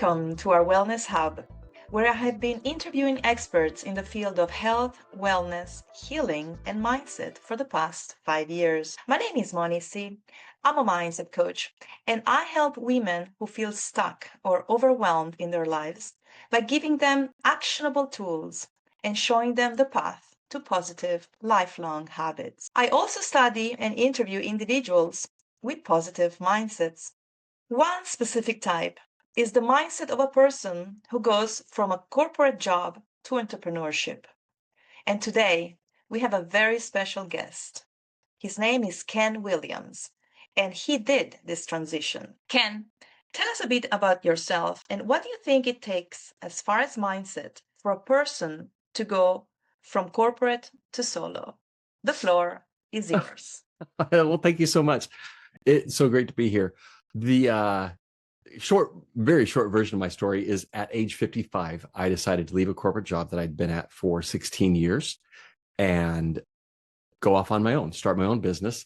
Welcome to our Wellness Hub, where I have been interviewing experts in the field of health, wellness, healing, and mindset for the past 5 years. My name is Monisi. I'm a mindset coach, and I help women who feel stuck or overwhelmed in their lives by giving them actionable tools and showing them the path to positive, lifelong habits. I also study and interview individuals with positive mindsets. One specific type is the mindset of a person who goes from a corporate job to entrepreneurship. And today we have a very special guest. His name is Ken Williams, and he did this transition. Ken, tell us a bit about yourself and what do you think it takes as far as mindset for a person to go from corporate to solo? The floor is yours. Well, thank you so much. It's so great to be here. The very short version of my story is at age 55, I decided to leave a corporate job that I'd been at for 16 years and go off on my own, start my own business.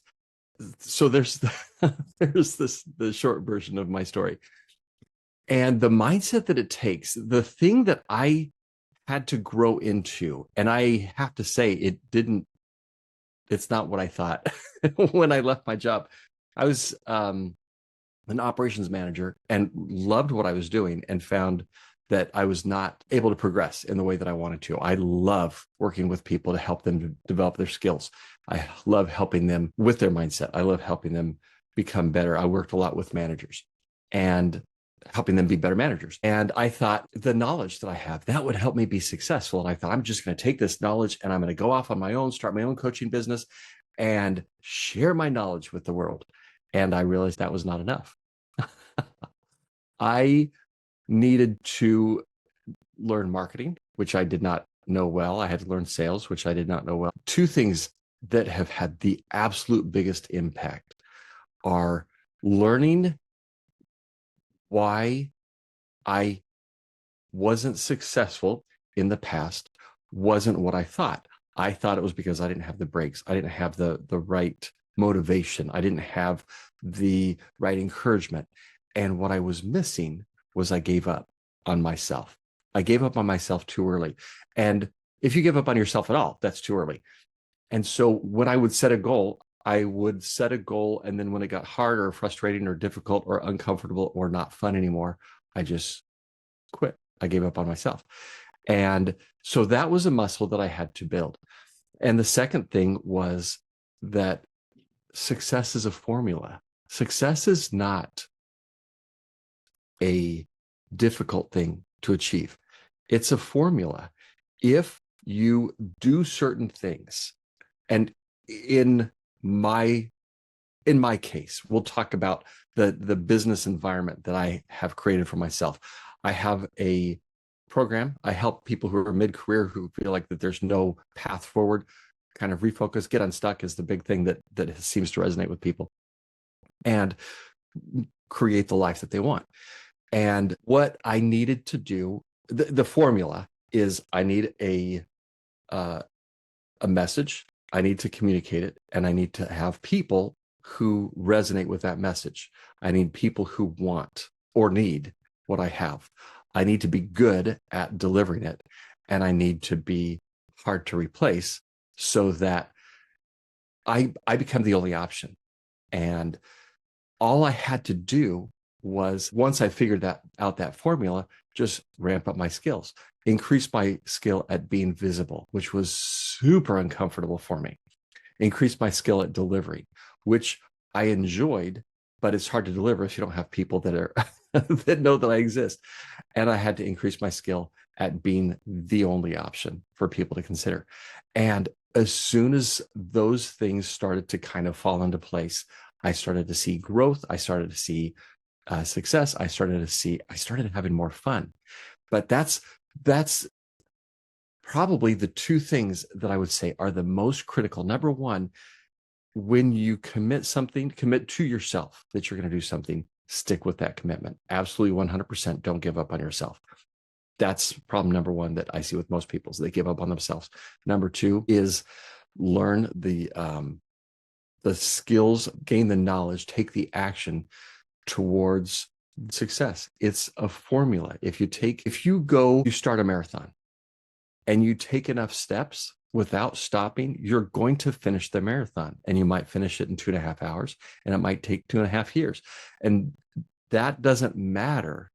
So there's the short version of my story. And the mindset that it takes, the thing that I had to grow into, and I have to say it's not what I thought when I left my job. I was an operations manager and loved what I was doing and found that I was not able to progress in the way that I wanted to. I love working with people to help them to develop their skills. I love helping them with their mindset. I love helping them become better. I worked a lot with managers and helping them be better managers. And I thought the knowledge that I have, that would help me be successful. And I thought, I'm just going to take this knowledge and I'm going to go off on my own, start my own coaching business and share my knowledge with the world. And I realized that was not enough. I needed to learn marketing, which I did not know well. I had to learn sales, which I did not know well. Two things that have had the absolute biggest impact are learning why I wasn't successful in the past wasn't what I thought. I thought it was because I didn't have the brakes. I didn't have the right motivation. I didn't have the right encouragement. And what I was missing was I gave up on myself. I gave up on myself too early. And if you give up on yourself at all, that's too early. And so when I would set a goal, I would set a goal. And then when it got hard or frustrating or difficult or uncomfortable or not fun anymore, I just quit. I gave up on myself. And so that was a muscle that I had to build. And the second thing was that success is a formula. Success is not a difficult thing to achieve. It's a formula. If you do certain things, and in my case, we'll talk about the business environment that I have created for myself. I have a program. I help people who are mid-career who feel like that there's no path forward, kind of refocus, get unstuck is the big thing that seems to resonate with people, and create the life that they want. And what I needed to do, the formula is I need a message, I need to communicate it, and I need to have people who resonate with that message. I need people who want or need what I have. I need to be good at delivering it, and I need to be hard to replace so that I become the only option. And all I had to do was, once I figured that formula, just ramp up my skills, increase my skill at being visible, which was super uncomfortable for me, increase my skill at delivery, which I enjoyed, but it's hard to deliver if you don't have people that are that know that I exist. And I had to increase my skill at being the only option for people to consider. And as soon as those things started to kind of fall into place, I started to see growth. I started to see success. I started having more fun. But that's probably the two things that I would say are the most critical. Number one, when you commit to yourself that you're going to do something, stick with that commitment. Absolutely 100%. Don't give up on yourself. That's problem number one that I see with most people, is they give up on themselves. Number two is learn the skills, gain the knowledge, take the action towards success. It's a formula. If you start a marathon and you take enough steps without stopping, you're going to finish the marathon, and you might finish it in 2.5 hours, and it might take 2.5 years. And that doesn't matter.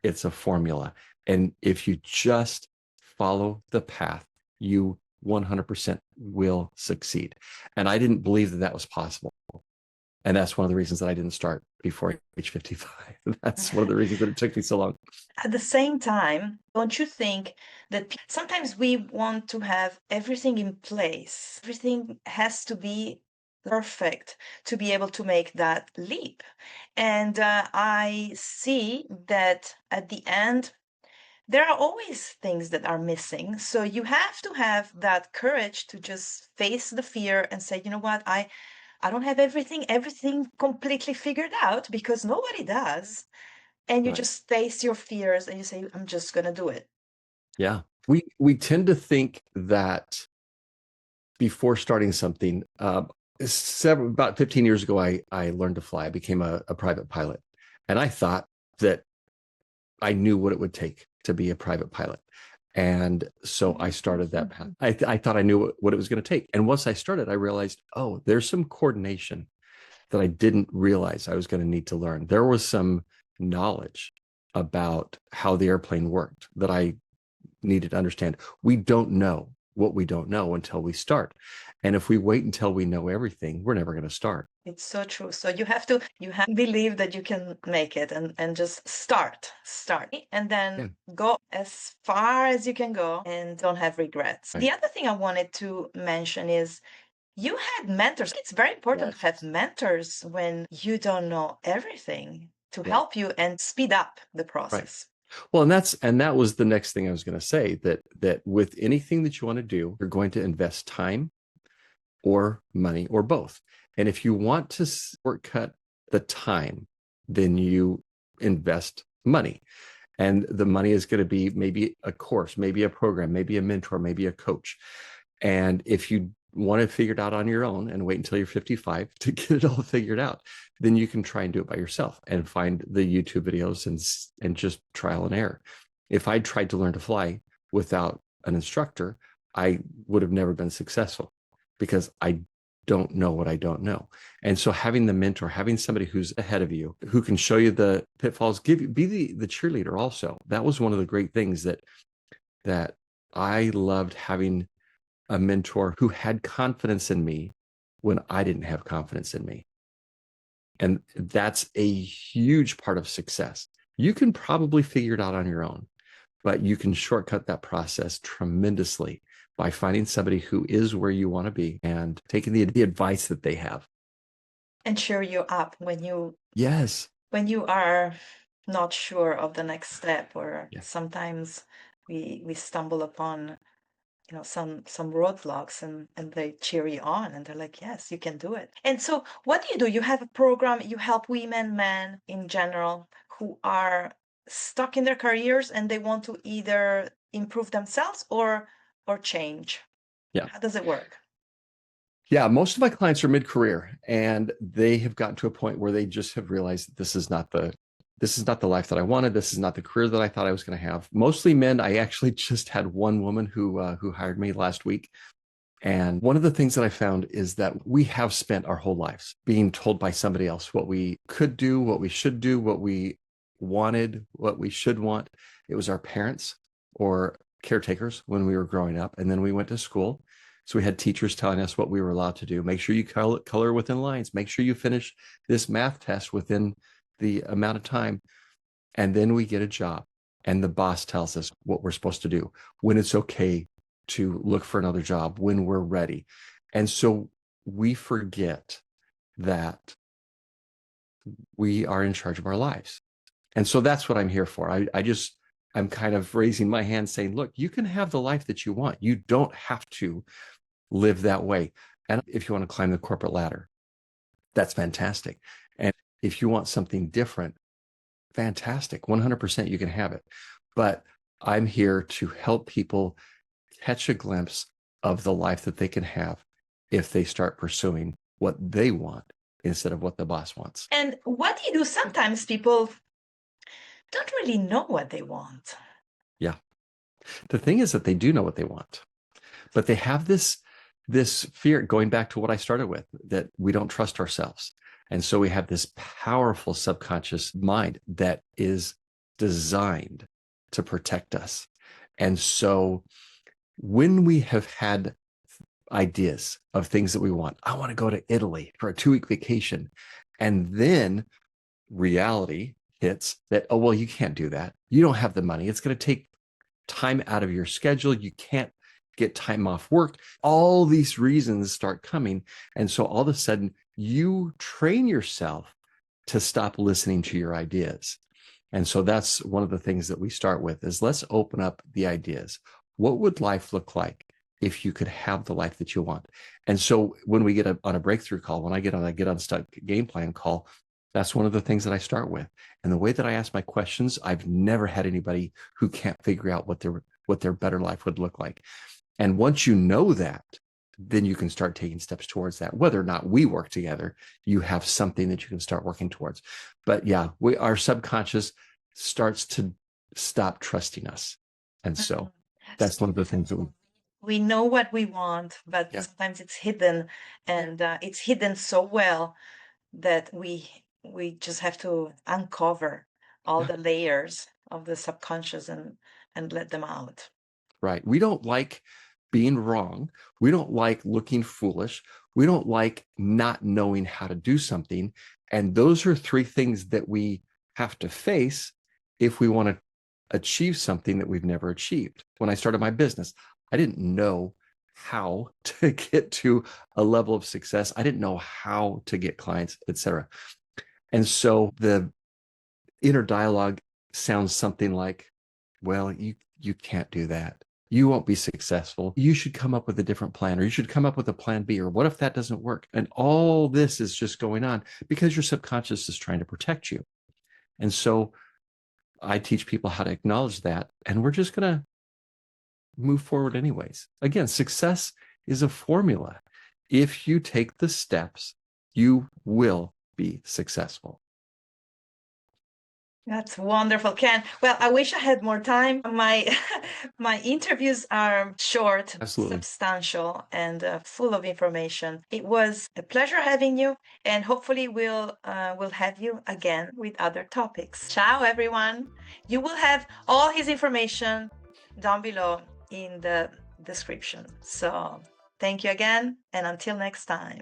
It's a formula. And if you just follow the path, you 100% will succeed. And I didn't believe that that was possible. And that's one of the reasons that I didn't start before age 55. That's one of the reasons that it took me so long. At the same time, don't you think that sometimes we want to have everything in place? Everything has to be perfect to be able to make that leap. And I see that at the end, there are always things that are missing. So you have to have that courage to just face the fear and say, you know what, I don't have everything completely figured out, because nobody does. And you Right. just face your fears and you say, I'm just going to do it. Yeah. We tend to think that before starting something, about 15 years ago, I learned to fly. I became a private pilot. And I thought that I knew what it would take to be a private pilot. And so I started that path. I thought I knew what it was going to take. And once I started, I realized, oh, there's some coordination that I didn't realize I was going to need to learn. There was some knowledge about how the airplane worked that I needed to understand. We don't know what we don't know until we start. And if we wait until we know everything, we're never going to start. It's so true. So you have to believe that you can make it, and just start, and then go as far as you can go and don't have regrets. Right. The other thing I wanted to mention is you had mentors. It's very important to have mentors when you don't know everything, to help you and speed up the process. Well, and that was the next thing I was going to say, that with anything that you want to do, you're going to invest time or money or both. And if you want to shortcut the time, then you invest money. And the money is going to be maybe a course, maybe a program, maybe a mentor, maybe a coach. And if you want to figure it out on your own and wait until you're 55 to get it all figured out, then you can try and do it by yourself and find the YouTube videos and just trial and error. If I tried to learn to fly without an instructor, I would have never been successful, because I don't know what I don't know. And so having the mentor, having somebody who's ahead of you, who can show you the pitfalls, be the cheerleader also. That was one of the great things that I loved, having a mentor who had confidence in me when I didn't have confidence in me. And that's a huge part of success. You can probably figure it out on your own, but you can shortcut that process tremendously by finding somebody who is where you want to be and taking the advice that they have. And cheer you up when you Yes. are not sure of the next step, or sometimes we stumble upon some roadblocks, and they cheer you on, and they're like, yes, you can do it. And so what do? You have a program, you help women, men in general, who are stuck in their careers and they want to either improve themselves or change. Yeah. How does it work? Yeah, most of my clients are mid-career, and they have gotten to a point where they just have realized that this is not the life that I wanted. This is not the career that I thought I was going to have. Mostly men. I actually just had one woman who hired me last week. And one of the things that I found is that we have spent our whole lives being told by somebody else what we could do, what we should do, what we wanted, what we should want. It was our parents or caretakers when we were growing up. And then we went to school. So we had teachers telling us what we were allowed to do. Make sure you color within lines. Make sure you finish this math test within the amount of time. And then we get a job, and the boss tells us what we're supposed to do, when it's okay to look for another job, when we're ready. And so we forget that we are in charge of our lives. And so that's what I'm here for. I'm kind of raising my hand saying, look, you can have the life that you want. You don't have to live that way. And if you want to climb the corporate ladder, that's fantastic. And if you want something different, fantastic. 100% you can have it. But I'm here to help people catch a glimpse of the life that they can have if they start pursuing what they want instead of what the boss wants. And what do you do? Sometimes people don't really know what they want. Yeah. The thing is that they do know what they want, but they have this fear, going back to what I started with, that we don't trust ourselves. And so we have this powerful subconscious mind that is designed to protect us. And so when we have had ideas of things that we want, I want to go to Italy for a 2-week vacation, and then reality hits that, oh, well, you can't do that. You don't have the money. It's going to take time out of your schedule. You can't get time off work. All these reasons start coming. And so all of a sudden, you train yourself to stop listening to your ideas. And so that's one of the things that we start with is let's open up the ideas. What would life look like if you could have the life that you want? And so when we get on a breakthrough call, when I get on a Get Unstuck game plan call, that's one of the things that I start with. And the way that I ask my questions, I've never had anybody who can't figure out what their better life would look like. And once you know that, then you can start taking steps towards that. Whether or not we work together, you have something that you can start working towards. But yeah, our subconscious starts to stop trusting us. And so that's one of the things that we know what we want, but sometimes it's hidden, and it's hidden so well that we just have to uncover all the layers of the subconscious and let them out. Right. We don't like being wrong. We don't like looking foolish. We don't like not knowing how to do something. And those are 3 things that we have to face if we want to achieve something that we've never achieved. When I started my business, I didn't know how to get to a level of success. I didn't know how to get clients, etc. And so the inner dialogue sounds something like, well, you can't do that. You won't be successful. You should come up with a different plan, or you should come up with a plan B, or what if that doesn't work? And all this is just going on because your subconscious is trying to protect you. And so I teach people how to acknowledge that, and we're just going to move forward anyways. Again, success is a formula. If you take the steps, you will be successful. That's wonderful, Ken. Well, I wish I had more time. My interviews are short, Absolutely. substantial, and full of information. It was a pleasure having you, and hopefully we'll have you again with other topics. Ciao, everyone. You will have all his information down below in the description. So thank you again, and until next time.